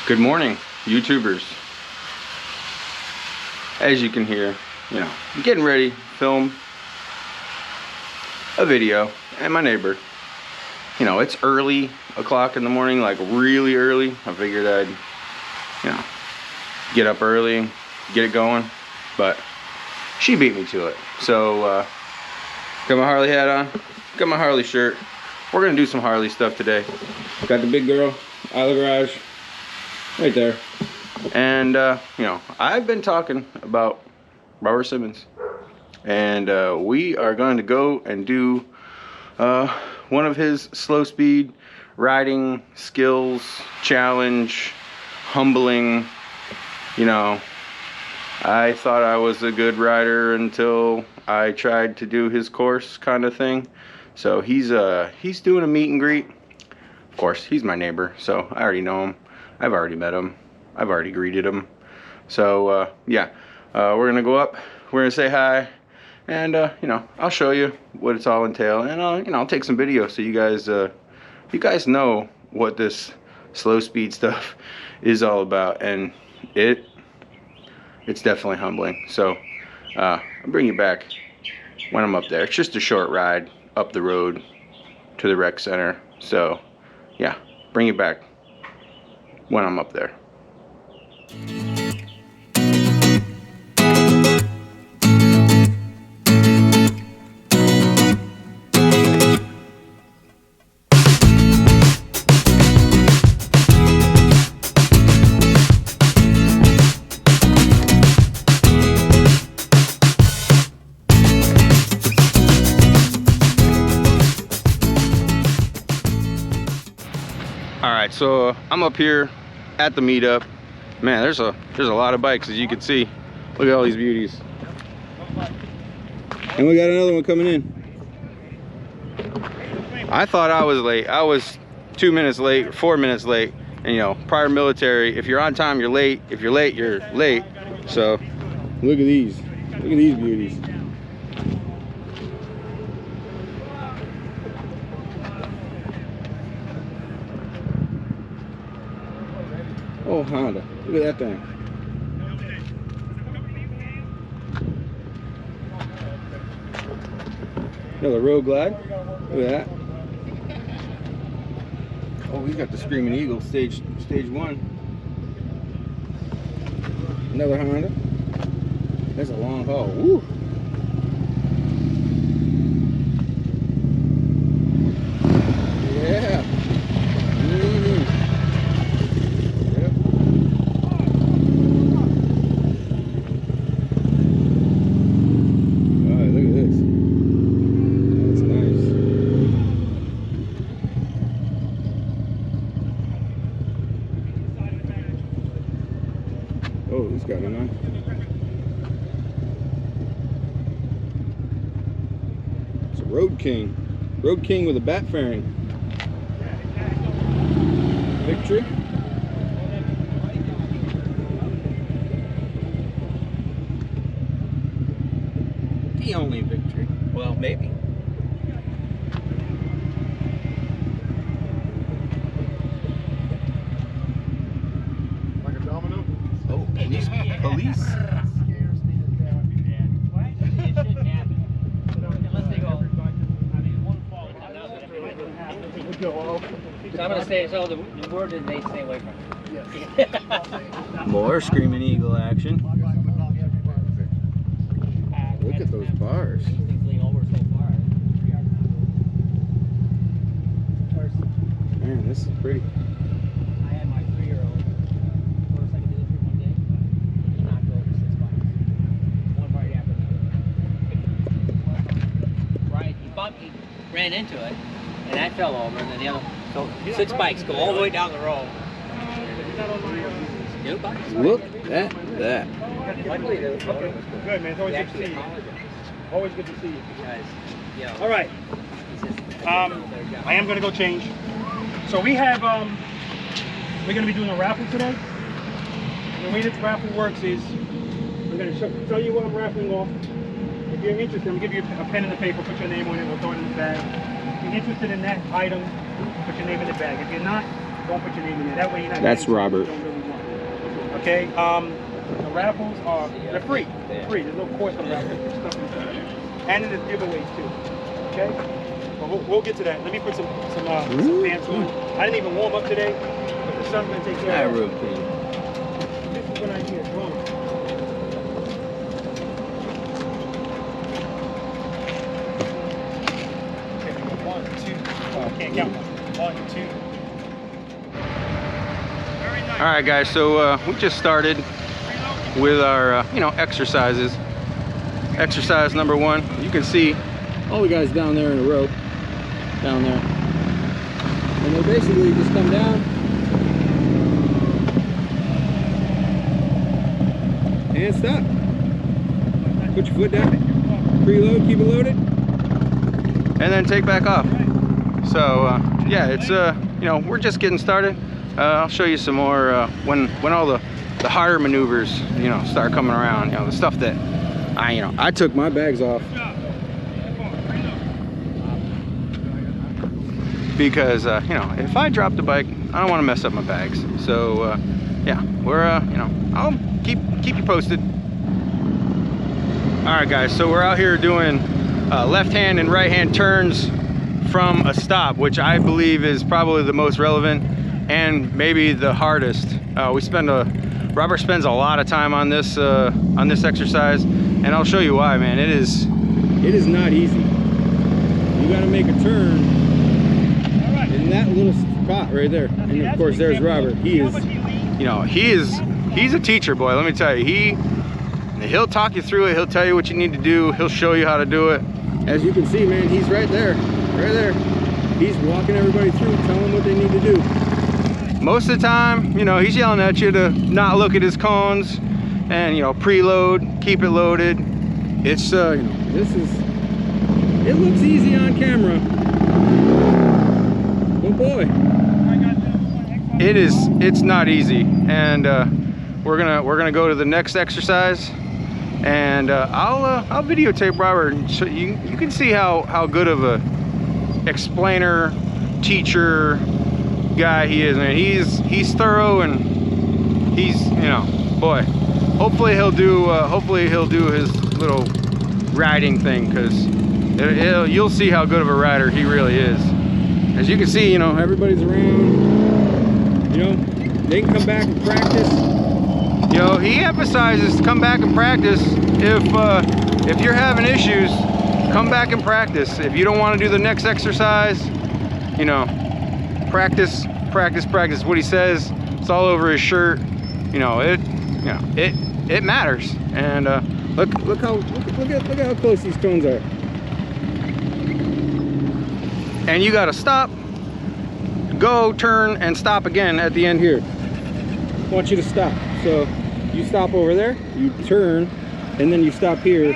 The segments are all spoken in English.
Good morning, YouTubers. As you can hear, I'm getting ready to film a video, and my neighbor, it's early o'clock in the morning, like really early. I figured I'd, get up early, get it going, but she beat me to it. So, got my Harley hat on, got my Harley shirt. We're gonna do some Harley stuff today. Got the big girl out of the garage, right there. And, I've been talking about Robert Simmons. And we are going to go and do one of his slow speed riding skills challenge, humbling. I thought I was a good rider until I tried to do his course kind of thing. So he's doing a meet and greet. Of course, he's my neighbor, so I already know him. I've already met him. I've already greeted him. So yeah, we're gonna go up. We're gonna say hi, and I'll show you what it's all entail, and I'll take some videos so you guys know what this slow speed stuff is all about, and it's definitely humbling. So I'll bring you back when I'm up there. It's just a short ride up the road to the rec center. So yeah, bring you back when I'm up there. Alright, so I'm up here at the meetup. Man, there's a lot of bikes, as you can see. Look at all these beauties. And we got another one coming in. I thought I was late. I was 2 minutes late, 4 minutes late. And prior military, if you're on time, you're late. If you're late, you're late. So look at these. Look at these beauties. Oh, Honda. Look at that thing. Another Road Glide. Look at that. Oh, he's got the Screaming Eagle stage 1. Another Honda. That's a long haul. Woo! Yeah. Oh, he's got a knife. It's a Road King. Road King with a bat fairing. Victory. The only victory. Well, maybe. Police. So I'm going to say, so the word is they stay away from it. Yes. More Screaming Eagle action. Look at those bars. Man, this is pretty. I had my 3-year-old motorcycle dealership one day. He knocked over 6 bikes. One right after the other. Right, he bumped, he ran into it, and that fell over, and then the other. So 6 bikes go all the way down the road. New bikes. Look at that. Luckily, okay. Good, man. It's always good to see you. Always good to see you. Guys, all right. I am going to go change. So we have, we're going to be doing a raffle today. The way this raffle works is, I'm going to tell you what I'm raffling off. If you're interested, I'm going to give you a pen and a paper, put your name on it, we'll throw it in the bag. If you're interested in that item, put your name in the bag. If you're not, don't put your name in there. That way you're not. That's Robert. Okay. The raffles are they're free. They're free. There's no cost on the raffles. Stuff inside. And then there's giveaways too. Okay. But we'll get to that. Let me put some pants on. I didn't even warm up today, but the sun's gonna take care of it. This is what I need. Roll. Okay, we go 1, 2. Oh, I can't count. 1, 2. Very nice. All right, guys. So we just started with our exercises. Exercise number 1. You can see all the guys down there in a row, down there, and they basically just come down and stop. Put your foot down, preload, keep it loaded, and then take back off. So yeah, it's we're just getting started. I'll show you some more when all the harder maneuvers start coming around. The stuff that I took my bags off because if I drop the bike, I don't want to mess up my bags. So yeah, we're I'll keep you posted. All right, guys, so we're out here doing left hand and right hand turns from a stop, which I believe is probably the most relevant and maybe the hardest. Robert spends a lot of time on this exercise, and I'll show you why, man. It is not easy. You got to make a turn in that little spot right there. And of course, there's Robert. He is, he's a teacher, boy. Let me tell you, he'll talk you through it. He'll tell you what you need to do. He'll show you how to do it. As you can see, man, he's right there. He's walking everybody through, telling them what they need to do. Most of the time, he's yelling at you to not look at his cones and, preload, keep it loaded. It's, it looks easy on camera. Oh boy. It's not easy. And we're gonna go to the next exercise, and I'll videotape Robert, so you can see how good of a explainer, teacher, guy he is, man. He's thorough, and he's boy, hopefully he'll do his little riding thing, because you'll see how good of a rider he really is. As you can see, everybody's around, they can come back and practice. He emphasizes come back and practice. If you're having issues, come back and practice. If you don't want to do the next exercise, practice. What he says, it's all over his shirt. It matters. And look how close these cones are. And you got to stop, go, turn, and stop again at the end here. I want you to stop. So you stop over there, you turn, and then you stop here.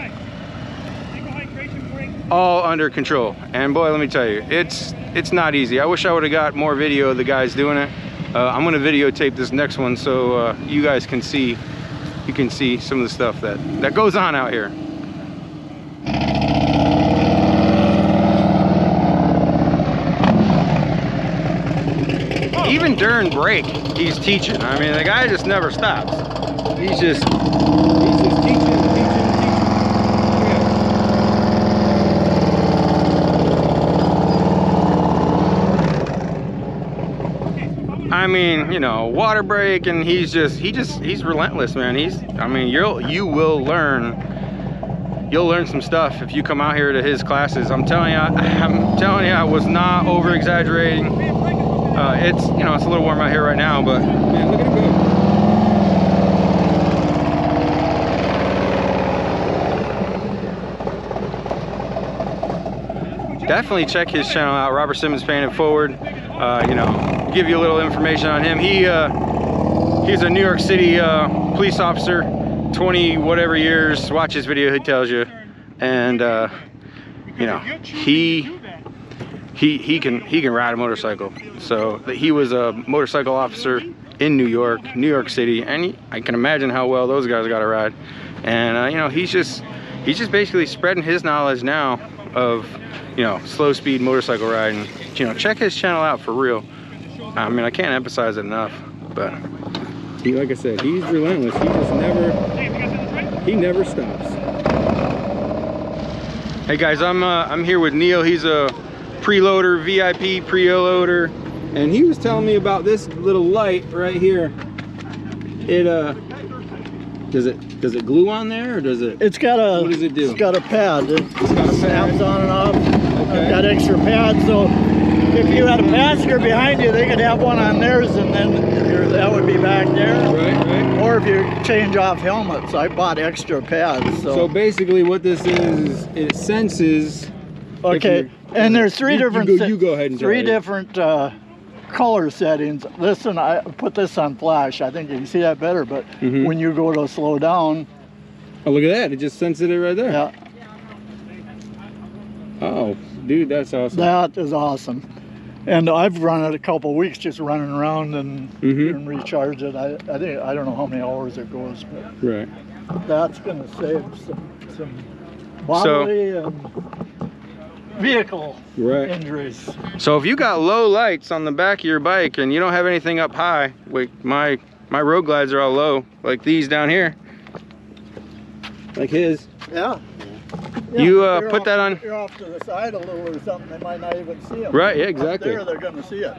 All under control. And boy, let me tell you, it's not easy. I wish I would have got more video of the guys doing it. I'm going to videotape this next one, so you guys can see. You can see some of the stuff that goes on out here. Even during break, he's teaching. I mean, the guy just never stops. He's just teaching. I mean, water break, and he's relentless, man. You'll learn some stuff if you come out here to his classes. I'm telling you, I was not over exaggerating. It's a little warm out here right now, but man, look at it go. Definitely check his channel out, Robert Simmons Paying It Forward. Give you a little information on him. He's a New York City police officer, 20 whatever years. Watch his video, he tells you. And he can ride a motorcycle. So he was a motorcycle officer in New York City, and I can imagine how well those guys got to ride. And he's just basically spreading his knowledge now of slow speed motorcycle riding. Check his channel out for real. I mean, I can't emphasize it enough. But like I said, he's relentless. He just never, Hey, you guys in the right? he never stops. Hey guys, I'm here with Neil. He's a preloader, VIP preloader, and he was telling me about this little light right here. It does it glue on there, or does it? It's got a. What does it do? It's got a pad. It's got a pad. Snaps on and off. Okay. It's got extra pads, so if you had a passenger behind you, they could have one on theirs, and then that would be back there. Right. Or if you change off helmets, I bought extra pads. So basically, what this is it senses. Okay, and there's three different. You go ahead and tell three it. different color settings. Listen, I put this on flash. I think you can see that better. But when you go to slow down, oh, look at that! It just senses it right there. yeah, Oh, dude, that's awesome. that is awesome. And I've run it a couple weeks, just running around and recharge it. I think I don't know how many hours it goes, but Right. that's going to save some bodily and vehicle injuries. So if you got low lights on the back of your bike and you don't have anything up high, like my road glides are all low, like these down here, like his. Yeah. You if put that on. If you're off to the side a little or something, they might not even see them. Right. Yeah. Exactly. Up there, they're going to see it.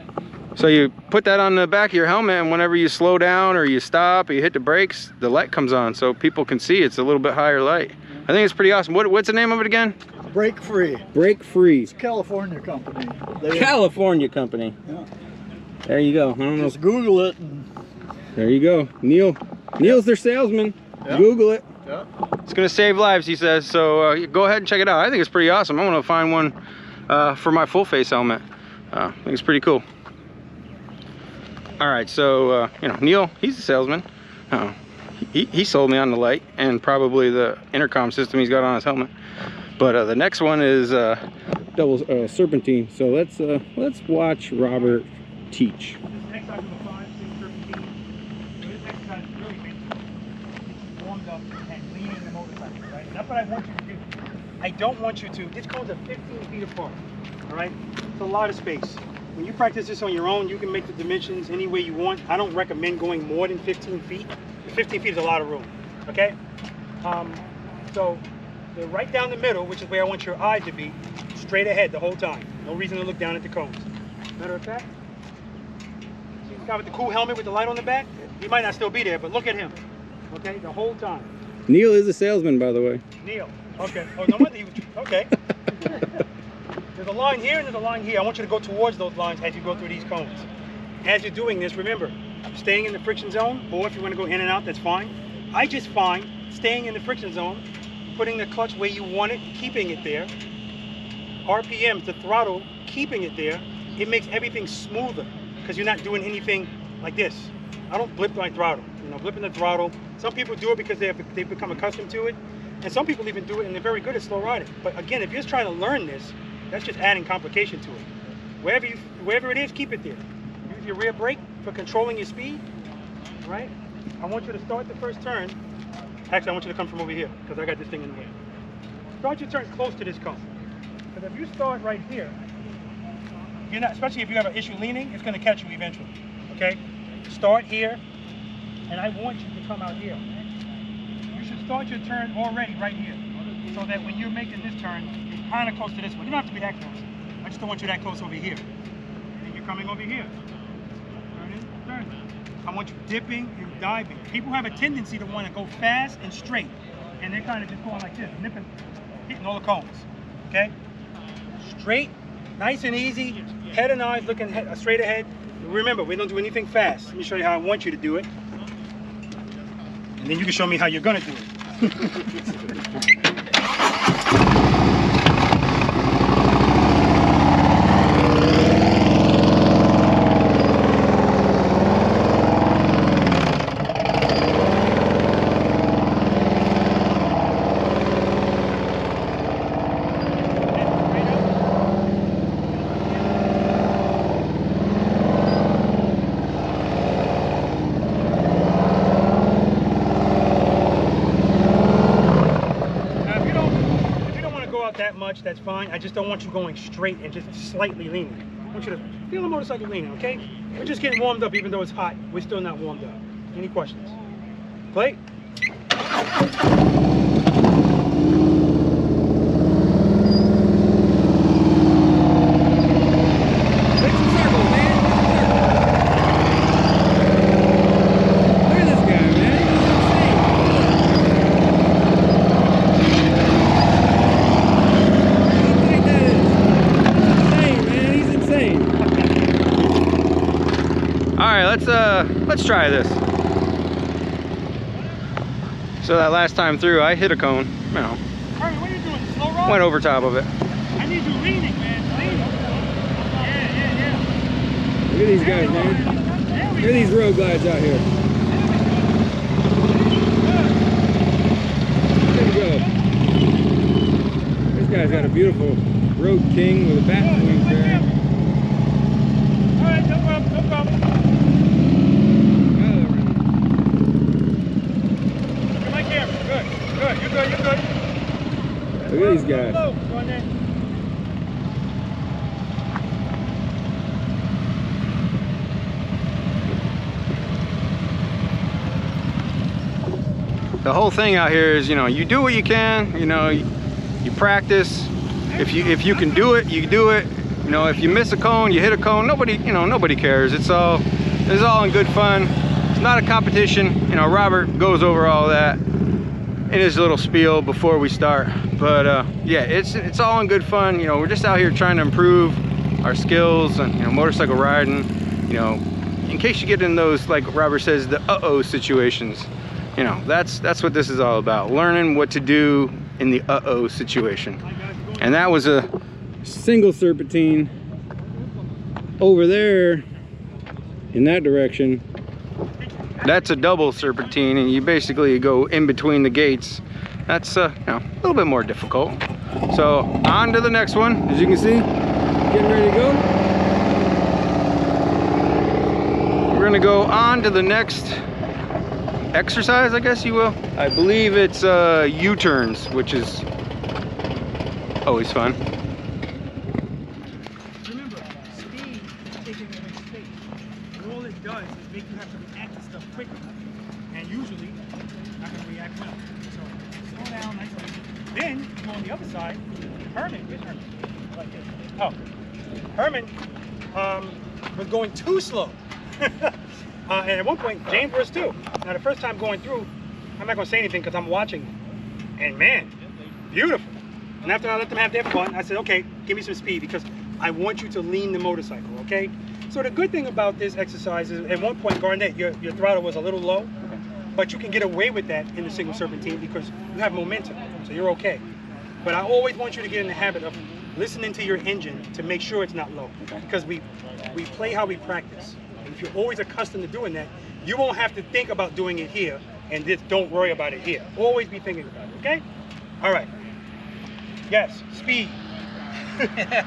So you put that on the back of your helmet, and whenever you slow down or you stop or you hit the brakes, the light comes on, so people can see it's a little bit higher light. I think it's pretty awesome. What's the name of it again? Brake Free. Brake Free. It's a California company. California company. Yeah. There you go. I don't know. Just Google it. And, There you go. Neil's their salesman. Yeah. Google it. yeah. It's gonna save lives, he says. So go ahead and check it out. I think it's pretty awesome. I want to find one for my full face helmet. I think it's pretty cool. All right, so you know, Neil, he's a salesman. He sold me on the light and probably the intercom system he's got on his helmet. But the next one is double serpentine. So let's watch Robert teach. Next item number 5, same serpentine. So this exercise is really basic. It's warmed up and leaning the motorcycle, right? That's what I want you to do. I don't want you to. These cones are 15 feet apart, all right? It's a lot of space. When you practice this on your own, you can make the dimensions any way you want. I don't recommend going more than 15 feet. 15 feet is a lot of room, okay? So they're right down the middle, which is where I want your eye to be, straight ahead the whole time. No reason to look down at the cones. Matter of fact, see the guy with the cool helmet with the light on the back? He might not still be there, but look at him, okay, the whole time. Neil is a salesman, by the way. Neil, okay. Oh, no wonder he was, okay. There's a line here and there's a line here. I want you to go towards those lines as you go through these cones. As you're doing this, remember, staying in the friction zone, or if you want to go in and out, that's fine. I just find staying in the friction zone, putting the clutch where you want it, keeping it there, RPMs, the throttle, keeping it there, it makes everything smoother because you're not doing anything like this. I don't blip my throttle, you know, blipping the throttle. Some people do it because they've become accustomed to it, and some people even do it and they're very good at slow riding. But again, if you're just trying to learn this, that's just adding complication to it. Wherever it is, keep it there. Use your rear brake for controlling your speed, right? I want you to start the first turn. Actually, I want you to come from over here because I got this thing in the way. Start your turn close to this cone. Because if you start right here, you're not, especially if you have an issue leaning, it's going to catch you eventually, okay? Start here, and I want you to come out here. You should start your turn already right here, so that when you're making this turn, it's kind of close to this one. You don't have to be that close. I just don't want you that close over here. And then you're coming over here. Turn. I want you dipping and diving. People have a tendency to want to go fast and straight, and they're kind of just going like this, nipping, hitting all the cones, okay? Straight, nice and easy, head and eyes looking straight ahead. Remember, we don't do anything fast. Let me show you how I want you to do it. And then you can show me how you're gonna do it. That much, that's fine. I just don't want you going straight and just slightly leaning. I want you to feel the motorcycle leaning, okay? We're just getting warmed up even though it's hot. We're still not warmed up. Any questions? Play. Let's try this. So that last time through, I hit a cone. You know, Harvey, what are you doing? Slow roll? went over top of it. I need you leaning, man. Leaning. Yeah. Look at these guys, man. Look at these road glides out here. There we go. This guy's got a beautiful Road King with a bat wing there. All right, no problem, no problem. Look at my camera. Good. You're good. Look at these guys. Go on there. The whole thing out here is, you know, you do what you can. You know, you practice. If you can do it, you do it. You know, if you miss a cone, you hit a cone. Nobody cares. It's all in good fun. It's not a competition. You know, Robert goes over all that in his little spiel before we start. But yeah, it's all in good fun. You know, we're just out here trying to improve our skills and, you know, motorcycle riding. You know, in case you get in those, like Robert says, the uh-oh situations. You know, that's what this is all about. Learning what to do in the uh-oh situation. And that was a Single serpentine over there in that direction. that's a double serpentine, and you basically go in between the gates. That's you know, a little bit more difficult. So on to the next one. As you can see, getting ready to go. We're gonna go on to the next exercise, I guess you will. I believe it's U-turns, which is always fun. Remember, speed is taking away space. And all it does is make you have to react to stuff quicker. And usually, not going to react well. So, slow down, nice and easy. Then, you go on the other side. Herman, where's Herman? Like this. Oh, Herman was going too slow. And at one point, James was too. Now, the first time going through, I'm not going to say anything because I'm watching. And man, beautiful. And after I let them have their fun, I said, okay, give me some speed because I want you to lean the motorcycle, okay? So the good thing about this exercise is at one point, Garnett, your throttle was a little low, but you can get away with that in the single serpentine because you have momentum, so you're okay. But I always want you to get in the habit of listening to your engine to make sure it's not low because we play how we practice. And if you're always accustomed to doing that, you won't have to think about doing it here and just don't worry about it here. Always be thinking about it, okay? All right. Yes, speed.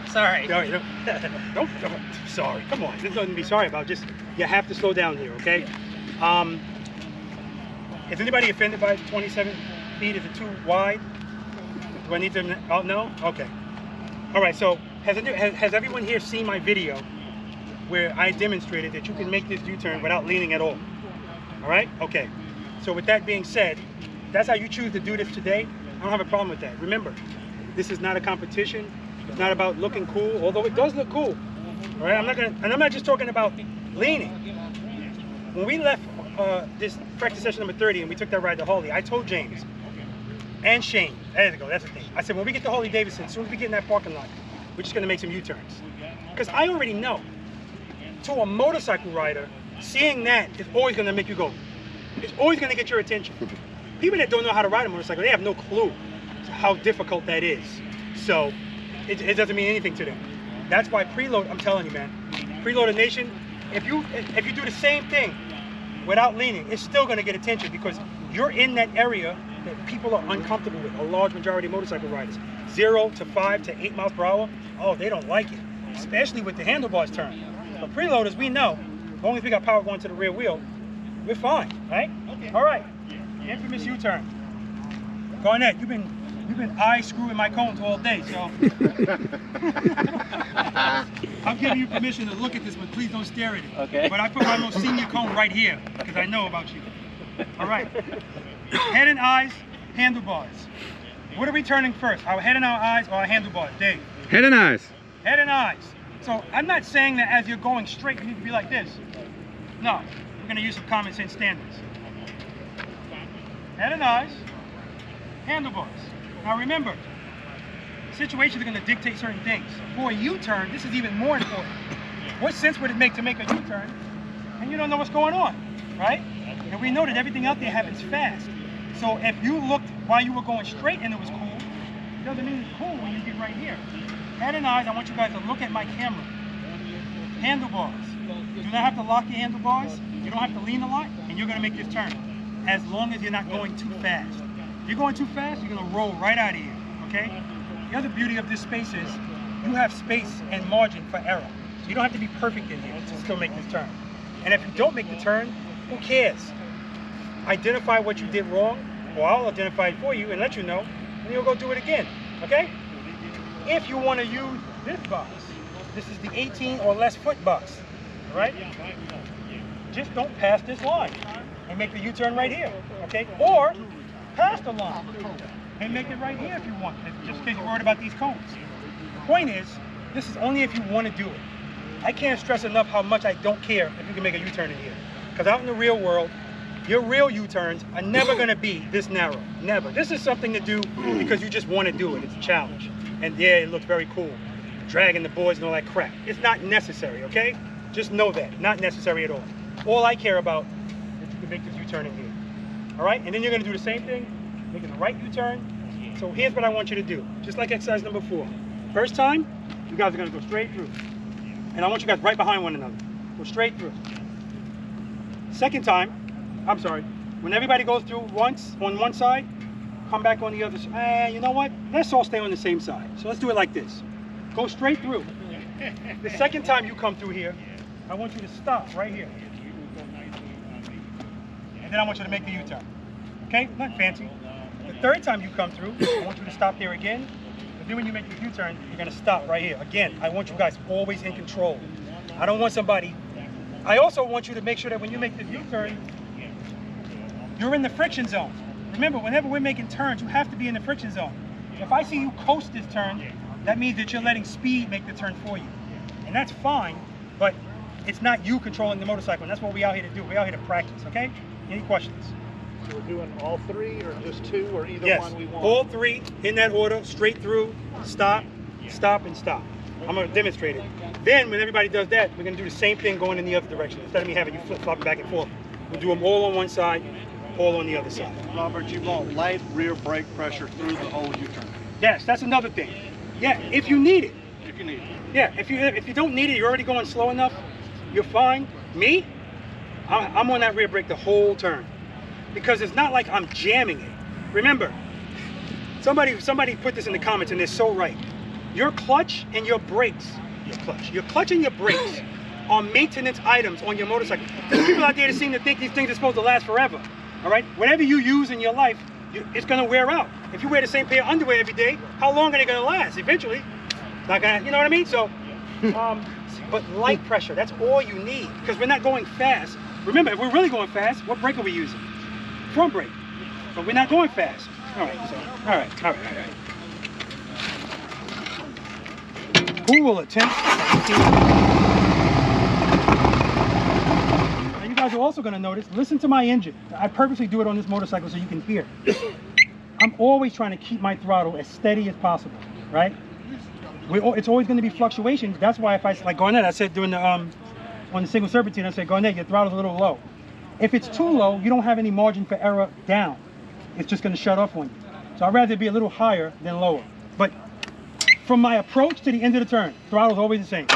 Sorry. Don't, sorry, come on. There's nothing to be sorry about. Just, you have to slow down here, okay? Is anybody offended by 27 feet? Is it too wide? Do I need to, oh, no? Okay. All right, so has everyone here seen my video where I demonstrated that you can make this U-turn without leaning at all? All right? Okay. So with that being said, that's how you choose to do this today. I don't have a problem with that. Remember, this is not a competition. It's not about looking cool, although it does look cool. All right, I'm not just talking about leaning. When we left this practice session number 30 and we took that ride to Harley, I told James and Shane, there you go, that's the thing. I said, when we get to Harley Davidson, as soon as we get in that parking lot, we're just gonna make some U-turns. Because I already know, to a motorcycle rider, seeing that is always gonna make you go. It's always gonna get your attention. People that don't know how to ride a motorcycle, they have no clue how difficult that is. So it doesn't mean anything to them. That's why preload, I'm telling you, man, preloaded nation, if you do the same thing without leaning, it's still gonna get attention because you're in that area that people are uncomfortable with, a large majority of motorcycle riders. 0 to 5 to 8 miles per hour, oh, they don't like it, especially with the handlebars turn. But preloaders, we know, as long as we got power going to the rear wheel, we're fine, right? All right, infamous U-turn. Garnett, you've been eye screwing my cones all day, so. I'm giving you permission to look at this, but please don't stare at it. Okay. But I put my little senior cone right here because I know about you. All right. Head and eyes, handlebars. What are we turning first? Our head and our eyes or our handlebars? Dave. Head and eyes. Head and eyes. So I'm not saying that as you're going straight, you need to be like this. No. We're going to use some common sense standards. Head and eyes, handlebars. Now remember, situations are going to dictate certain things. For a U-turn, this is even more important. What sense would it make to make a U-turn and you don't know what's going on, right? And we know that everything out there happens fast. So if you looked while you were going straight and it was cool, it doesn't mean it's cool when you get right here. Head and eyes, I want you guys to look at my camera. Handlebars. You do not have to lock your handlebars. You don't have to lean a lot, and you're going to make this turn. As long as you're not going too fast. If you're going too fast, you're going to roll right out of here, okay? The other beauty of this space is you have space and margin for error. So you don't have to be perfect in here to still make this turn. And if you don't make the turn, who cares? Identify what you did wrong, or I'll identify it for you and let you know, and you'll go do it again, okay? If you want to use this box, this is the 18 or less foot box, all right? Just don't pass this line and make the U-turn right here, okay? Or pass the line and make it right here if you want, just because you're worried about these cones. The point is, this is only if you want to do it. I can't stress enough how much I don't care if you can make a U-turn in here. Because out in the real world, your real U-turns are never going to be this narrow, never. This is something to do because you just want to do it, it's a challenge. And yeah, it looks very cool, dragging the boards and all that crap. It's not necessary, okay? Just know that, not necessary at all. All I care about is you can make this U-turn in here. All right, and then you're gonna do the same thing, making the right U-turn. So here's what I want you to do, just like exercise number 4. First time, you guys are gonna go straight through. And I want you guys right behind one another. Go straight through. Second time, I'm sorry, when everybody goes through once on one side, come back on the other side. You know what? Let's all stay on the same side. So let's do it like this. Go straight through. The second time you come through here, I want you to stop right here. And then I want you to make the U-turn. Okay? Not fancy. The third time you come through, I want you to stop here again. But then when you make the U-turn, you're going to stop right here. Again, I want you guys always in control. I don't want somebody... I also want you to make sure that when you make the U-turn, you're in the friction zone. Remember, whenever we're making turns, you have to be in the friction zone. If I see you coast this turn, that means that you're letting speed make the turn for you. And that's fine, but it's not you controlling the motorcycle, and that's what we're out here to do. We're out here to practice, okay? Any questions? So we're doing all 3 or just 2 or either Yes, one we want? all 3 in that order, straight through, stop, stop, and stop. I'm going to demonstrate it. Then, when everybody does that, we're going to do the same thing going in the other direction. Instead of me having you flip-flop back and forth, we'll do them all on one side, all on the other side. Robert, you want light rear brake pressure through the whole U-turn. Yes, that's another thing. Yeah, if you need it. If you need it. Yeah, if you don't need it, you're already going slow enough, you're fine. Me, I'm on that rear brake the whole turn. Because it's not like I'm jamming it. Remember, somebody put this in the comments and they're so right. Your clutch and your brakes, your clutch and your brakes are maintenance items on your motorcycle. There's people out there that seem to think these things are supposed to last forever. All right, whatever you use in your life, it's gonna wear out. If you wear the same pair of underwear every day, how long are they gonna last? Eventually, not gonna, you know what I mean? So, but light pressure, that's all you need because we're not going fast. Remember, if we're really going fast, what brake are we using? Front brake, but we're not going fast. All right, so, all right. Who will attempt? Now you guys are also gonna notice, listen to my engine. I purposely do it on this motorcycle so you can hear. I'm always trying to keep my throttle as steady as possible, right? It's always going to be fluctuations. That's why if I, like Garnett, I said during the, on the single serpentine, I said, Garnett, your throttle's a little low. If it's too low, you don't have any margin for error down. It's just going to shut off on you. So I'd rather be a little higher than lower. But from my approach to the end of the turn, throttle's always the same.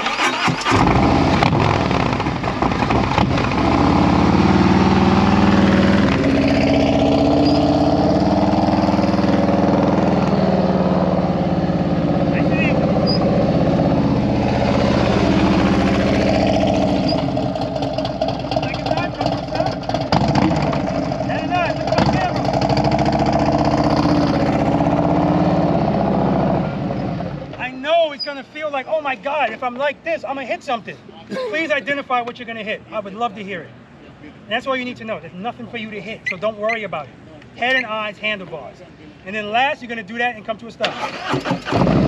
If I I'm like this, I'm gonna hit something. Please identify what you're gonna hit. I would love to hear it. And that's all you need to know. There's nothing for you to hit, so don't worry about it. Head and eyes, handlebars. And then last, you're gonna do that and come to a stop.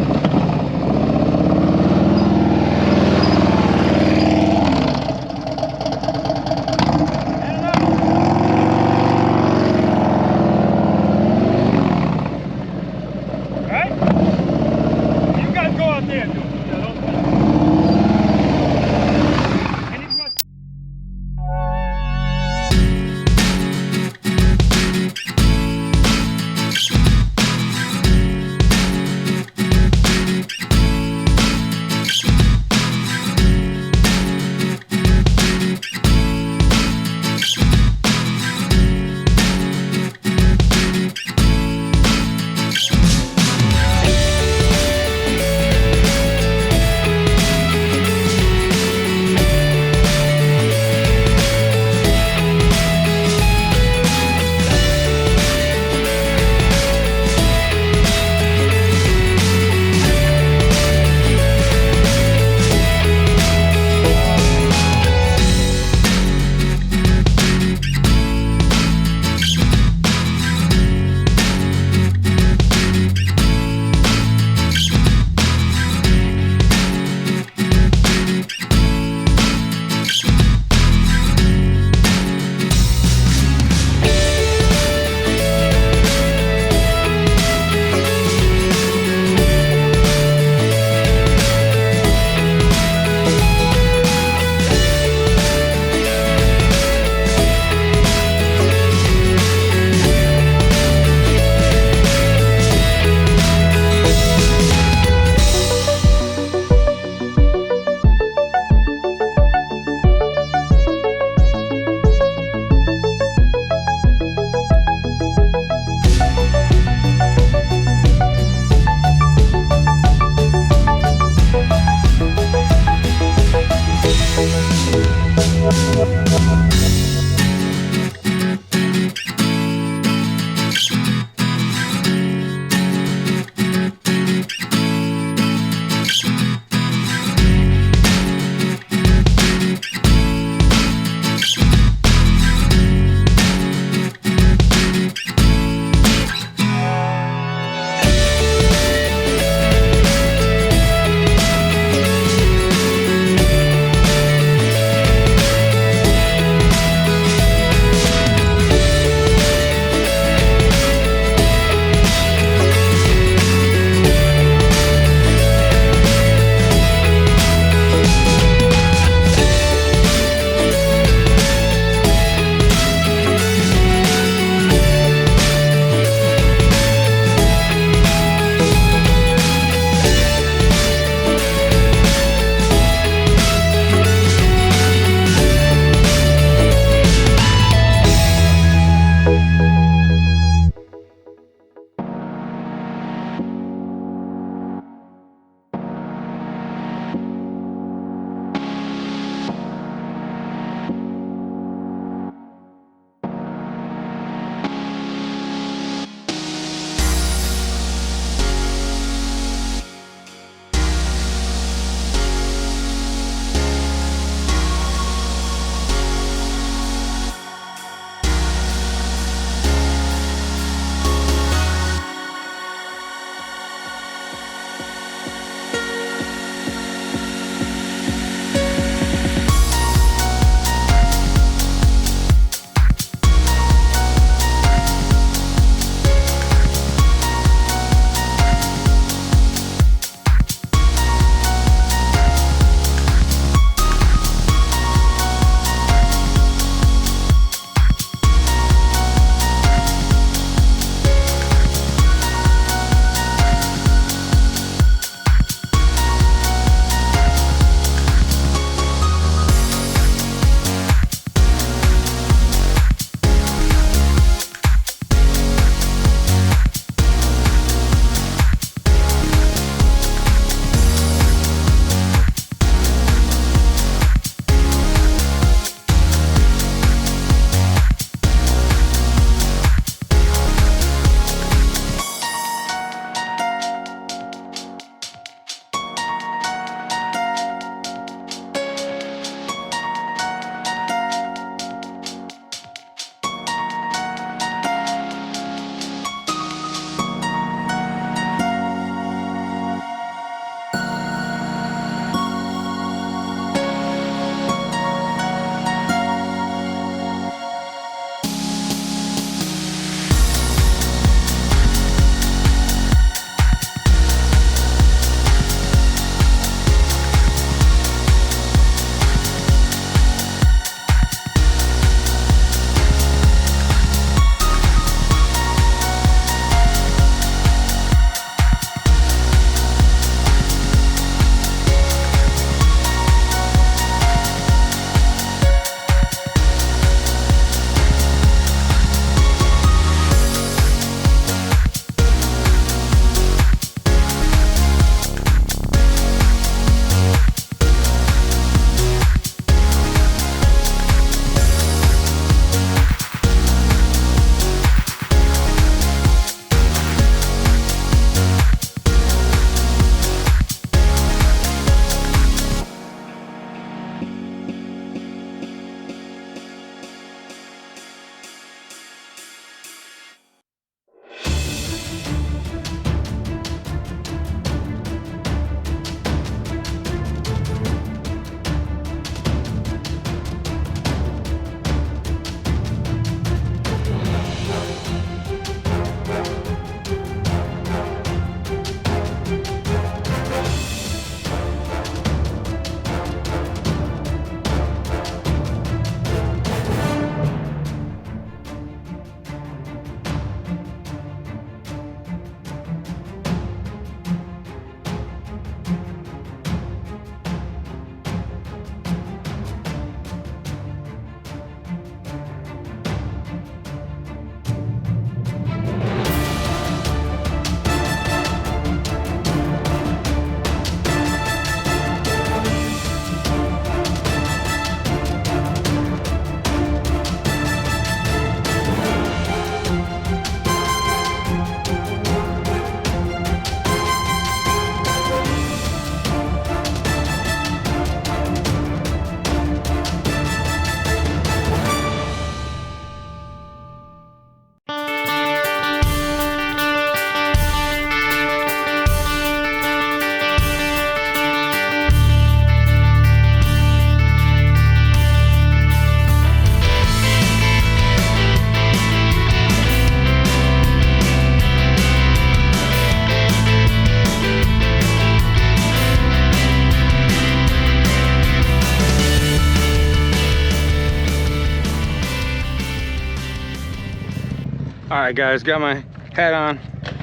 All right, guys, got my hat on,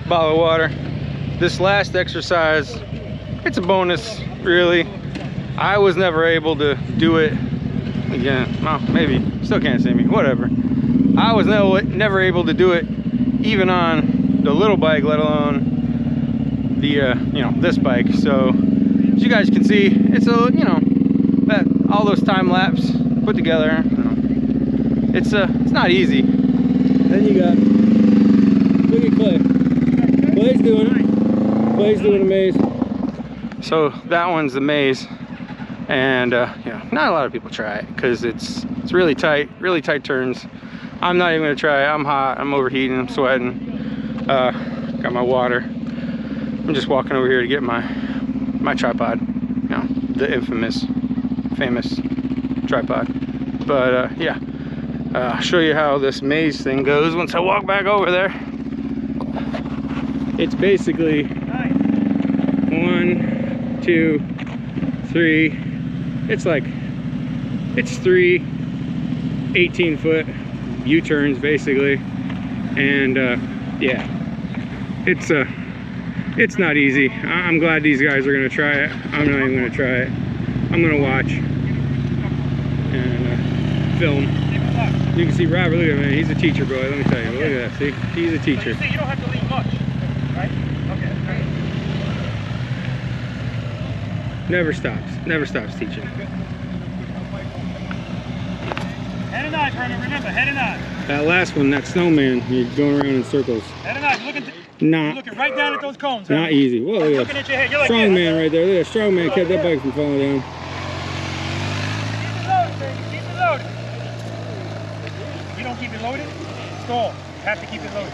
bottle of water. This last exercise, it's a bonus, really. I was never able to do it again. Well, maybe, still can't see me, whatever. I was never able to do it even on the little bike, let alone the, you know, this bike. So, as you guys can see, it's a, you know, that all those time lapse put together, you know, it's not easy. Then you got, look at Clay. Clay's doing a maze. So that one's the maze, and you know, not a lot of people try it because it's really tight turns. I'm not even gonna try it. I'm hot, I'm overheating, I'm sweating. Got my water. I'm just walking over here to get my tripod, you know, the famous tripod. But yeah, I'll show you how this maze thing goes once I walk back over there. It's basically 1, 2, 3. It's three 18-foot U-turns basically, and yeah, it's not easy. I'm glad these guys are gonna try it. I'm not even gonna try it. I'm gonna watch and film. You can see Robert, look at him, man. He's a teacher, bro. Let me tell you. Look at that. See, he's a teacher. So you don't have to lean much, right? Okay. Never stops teaching. Head and eyes, Herman. Remember, head and eyes. That last one, that snowman, you're going around in circles. Head and eyes. You're Looking right down at those cones. not easy. Whoa, look Looking at at your head. You're like strong this. man right there. Look at that strong man. Kept that bike from falling down. Keep it loaded, baby. Keep it loaded. You don't keep it loaded, stall. You have to keep it loaded.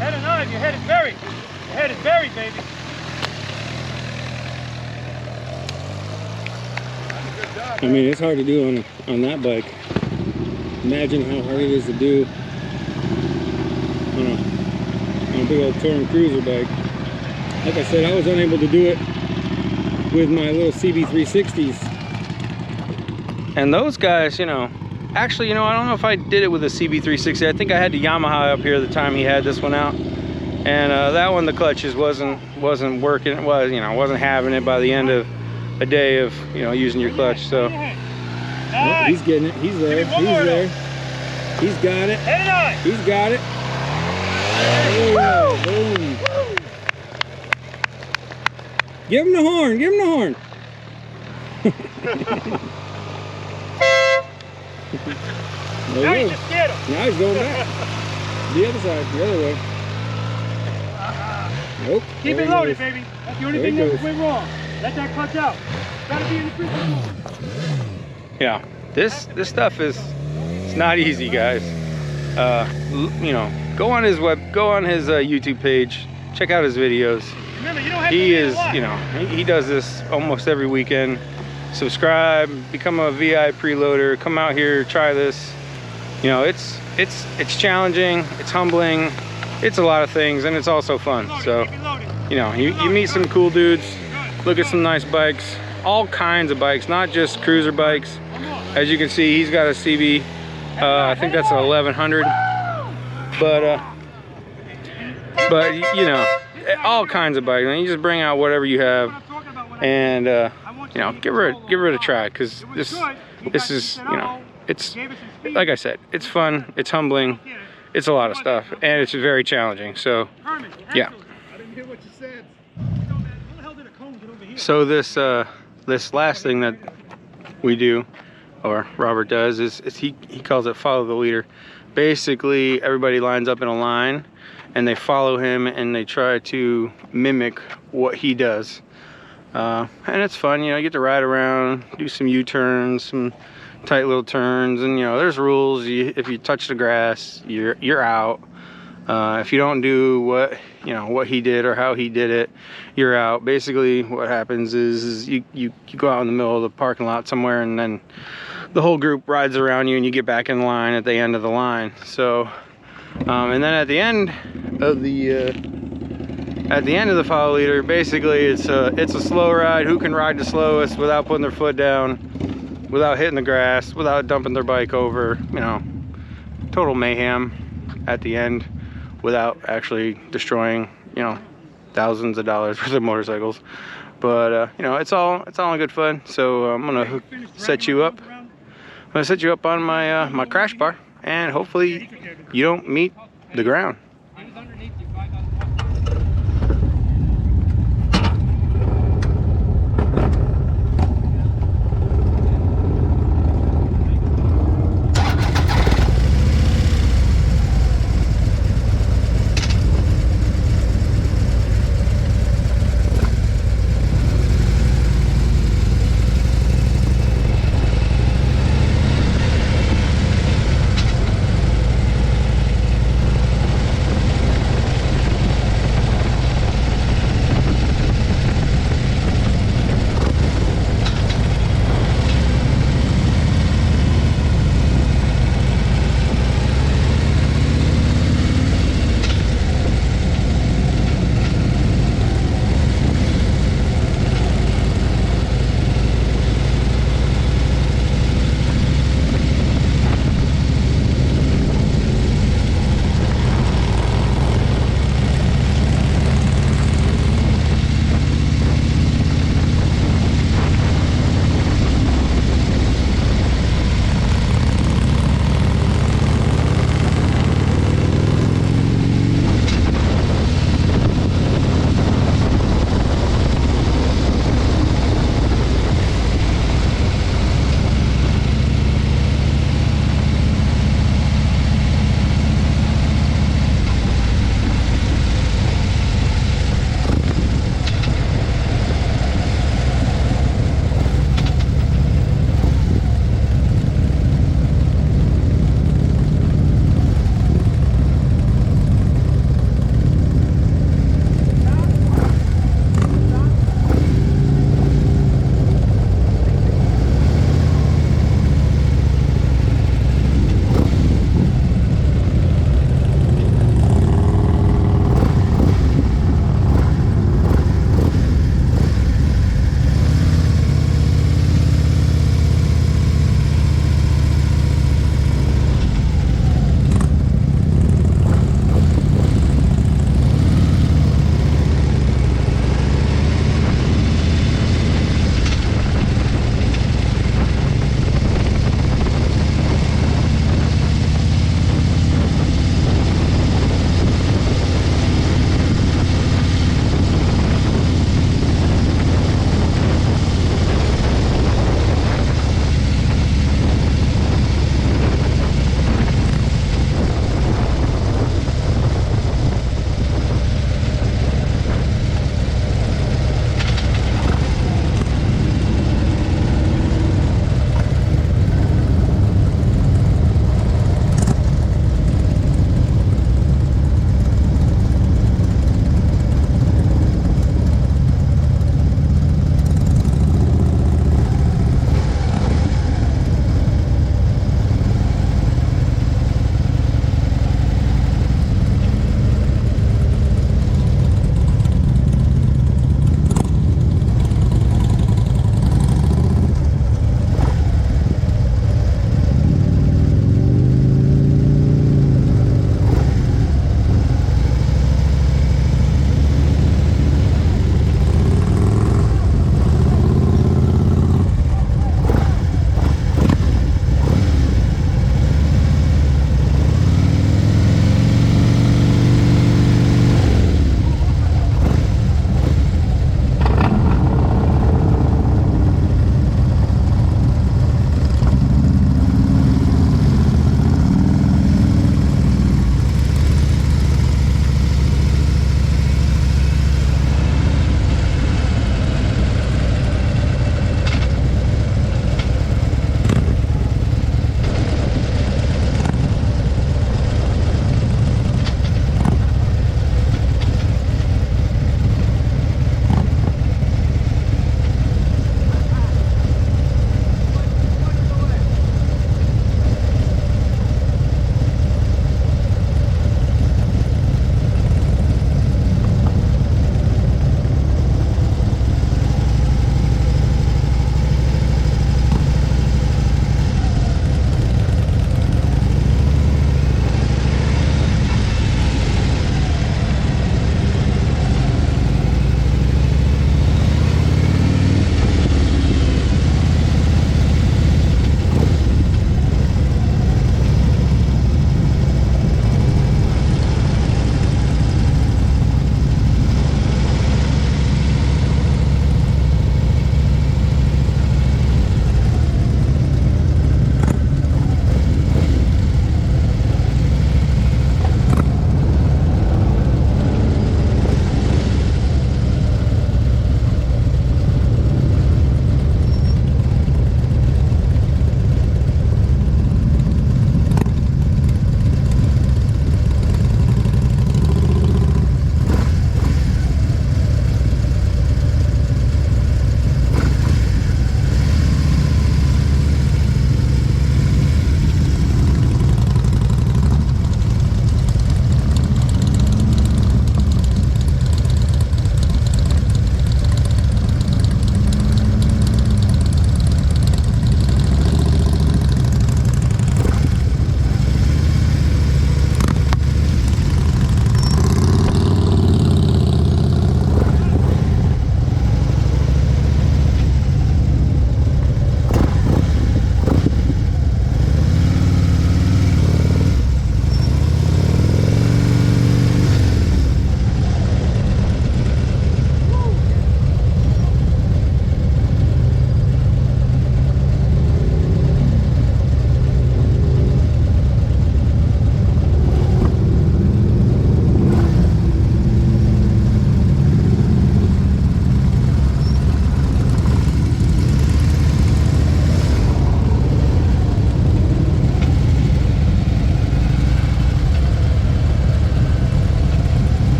Head and eyes. Your head is buried. Your head is buried, baby. I mean, it's hard to do on that bike. Imagine how hard it is to do on a big old touring cruiser bike. Like I said, I was unable to do it with my little CB360s. And those guys, you know, actually, you know, I don't know if I did it with a CB360. I think I had the Yamaha up here the time he had this one out, and that one, the clutches wasn't working. It was, you know, wasn't having it by the end of a day of, you know, using your clutch. So Oh, he's getting it. He's there. He's there. He's got it. Head and eyes. He's got it. Oh, boom. Give him the horn. Give him the horn. Now you just scared him. Now he's going back. The other side, the other way. Nope. Keep There it he loaded, goes. baby. That's the only There thing he that goes. went wrong. Let that clutch out. Gotta be in the freaking. yeah, this stuff is, it's not easy, guys. You know, go on his YouTube page, check out his videos. Remember, you don't have He to lean is, a lot. you know, he does this almost every weekend. Subscribe, become a VI preloader, come out here, try this. You know, it's challenging, it's humbling, it's a lot of things, and it's also fun. So, you know, you meet some cool dudes, look at some nice bikes, all kinds of bikes, not just cruiser bikes. As you can see, he's got a CB, I think that's an 1100, but you know, all kinds of bikes. And you just bring out whatever you have, and you know, give it a try, because this is, you know, it's, like I said, it's fun, it's humbling, it's a lot of stuff, and it's very challenging. So yeah. So this last thing that we do, or Robert does, is he calls it follow the leader. Basically, everybody lines up in a line and they follow him and they try to mimic what he does. And it's fun, you know, you get to ride around, do some U-turns, some tight little turns, and you know, there's rules. If you touch the grass, you're out. If you don't do what he did or how he did it, you're out. Basically, what happens is you go out in the middle of the parking lot somewhere, and then the whole group rides around you, and you get back in line at the end of the line. So, and then at the end of the at the end of the follow leader, basically it's a slow ride. Who can ride the slowest without putting their foot down, without hitting the grass, without dumping their bike over, you know, total mayhem at the end without actually destroying, you know, thousands of dollars worth of motorcycles. But you know, it's all in good fun. So I'm gonna set you up. I'm gonna set you up on my my crash bar, and hopefully you don't meet the ground.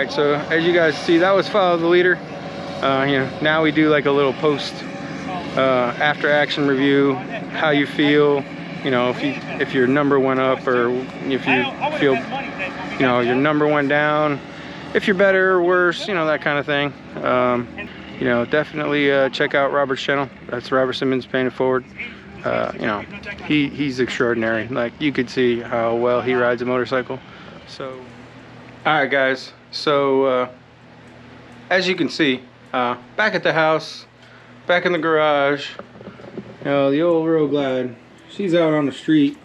right, so as you guys see, that was follow the leader. You know, now we do like a little post after action review, how you feel, you know, if your number went up or if you feel, you know, your number went down, if you're better or worse, you know, that kind of thing. You know, definitely check out Robert's channel. That's Robert Simmons paying it forward. You know, he's extraordinary. Like, you could see how well he rides a motorcycle. So, all right, guys. So, as you can see, back at the house, back in the garage, you know, the old Road Glide, she's out on the street.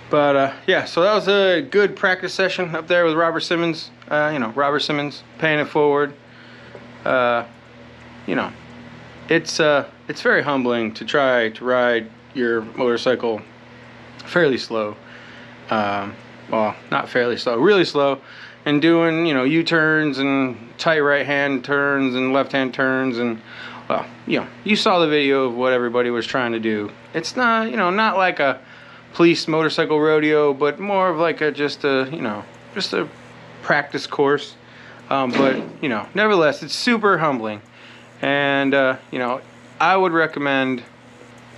But yeah, so that was a good practice session up there with Robert Simmons. You know, Robert Simmons paying it forward. You know, it's very humbling to try to ride your motorcycle fairly slow. Well, not fairly slow, really slow, and doing, you know, U-turns and tight right-hand turns and left-hand turns, and, well, you know, you saw the video of what everybody was trying to do. It's not, you know, not like a police motorcycle rodeo, but more of like just a practice course. But, you know, nevertheless, it's super humbling. And, you know, I would recommend,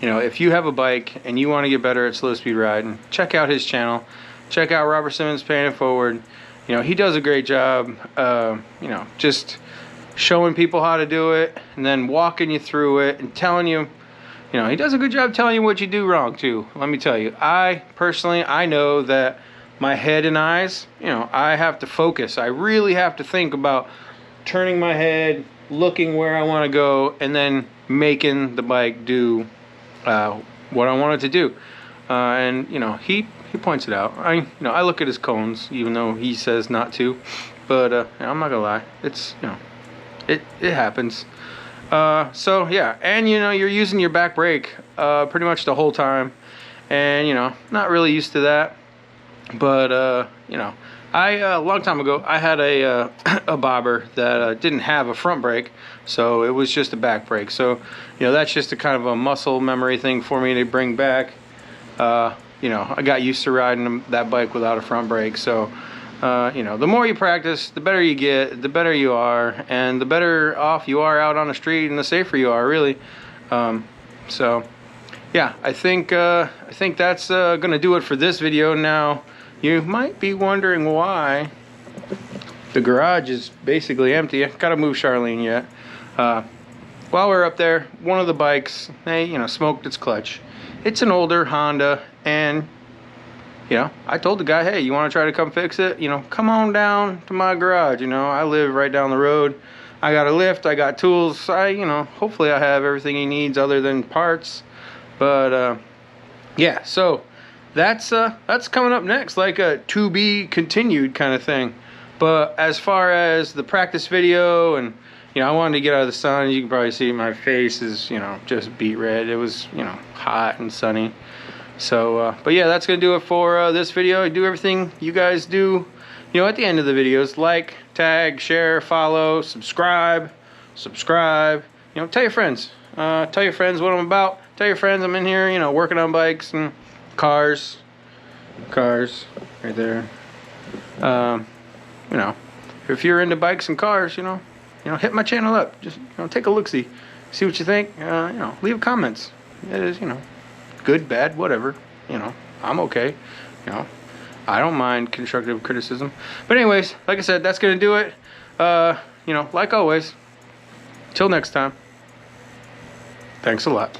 you know, if you have a bike and you want to get better at slow speed riding, check out his channel. Check out Robert Simmons paying it forward. You know, he does a great job, you know, just showing people how to do it and then walking you through it and telling you, you know, he does a good job telling you what you do wrong too. Let me tell you, I personally know that my head and eyes, you know, I have to focus. I really have to think about turning my head, looking where I want to go, and then making the bike do what I want it to do. And, you know, he points it out. I look at his cones, even though he says not to. But I'm not gonna lie, it's, you know, it happens. So yeah, and you know, you're using your back brake pretty much the whole time, and you know, not really used to that. But you know, a long time ago, I had a bobber that didn't have a front brake, so it was just a back brake. So you know, that's just a kind of a muscle memory thing for me to bring back. You know, I got used to riding that bike without a front brake. So, you know, the more you practice, the better you get, the better you are, and the better off you are out on the street, and the safer you are, really. So, yeah, I think that's gonna do it for this video. Now, you might be wondering why the garage is basically empty. I gotta move Charlene yet. While we're up there, one of the bikes, they, you know, smoked its clutch. It's an older Honda, and you know, I told the guy, hey, you want to try to come fix it? You know, come on down to my garage. You know, I live right down the road. I got a lift, I got tools. You know, hopefully I have everything he needs other than parts. But yeah, so that's coming up next, like a to be continued kind of thing. But as far as the practice video, and you know, I wanted to get out of the sun. You can probably see my face is, you know, just beet red. It was, you know, hot and sunny. So, but yeah, that's going to do it for this video. I do everything you guys do, you know, at the end of the videos. Like, tag, share, follow, subscribe. You know, tell your friends. Tell your friends what I'm about. Tell your friends I'm in here, you know, working on bikes and cars. Cars, right there. You know, if you're into bikes and cars, you know, hit my channel up. Just, you know, take a look-see. See what you think. You know, leave comments. It is, you know, good, bad, whatever. You know, I'm okay. You know, I don't mind constructive criticism. But anyways, like I said, that's going to do it. You know, like always, till next time, thanks a lot.